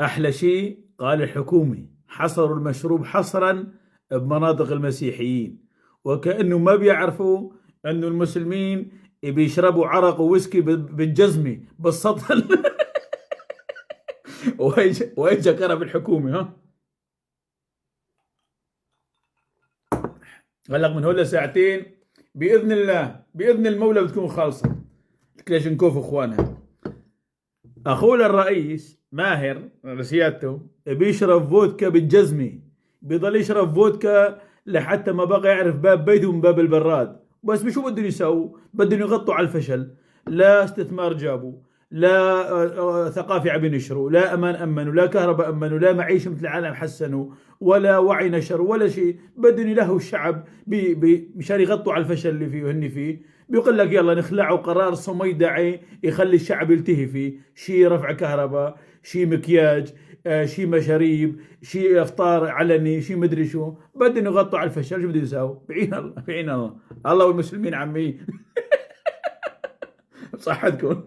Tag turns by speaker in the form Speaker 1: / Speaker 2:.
Speaker 1: أحلى شيء قال الحكومي حصروا المشروب حصرا بمناطق المسيحيين، وكأنه ما بيعرفوا أنه المسلمين بيشربوا عرق وويسكي بالجزمة بالسطل. وإيش كرم الحكومة ها. هلق من هون لساعتين بإذن الله، بإذن المولى بتكون خالصة كلاشنكوف إخوانها. أخونا الرئيس ماهر رسيادته بيشرب فودكا بالجزمة، بيضل يشرب فودكا لحتى ما بقى يعرف باب بيته من باب البراد. بس بشو بدهم يسووا؟ بدهم يغطوا على الفشل. لا استثمار جابوا، لا ثقافة عم ينشروا، لا أمان أمنوا، لا كهرباء أمنوا، لا معيشة مثل العالم حسنوا، ولا وعي نشروا، ولا شيء. بدهم يلهوا الشعب مشان يغطوا على الفشل اللي فيه وهن فيه. بيقول لك يلا نخلعوا قرار صميدعي يخلي الشعب يلتهي فيه، شي رفع كهرباء، شي مكياج، شي مشاريب، شي افطار علني، شي مدري شو. بدهم يغطوا على الفشل. شو بده يساووا؟ بعين الله، بعين الله. الله والمسلمين عمي. بصحتكم.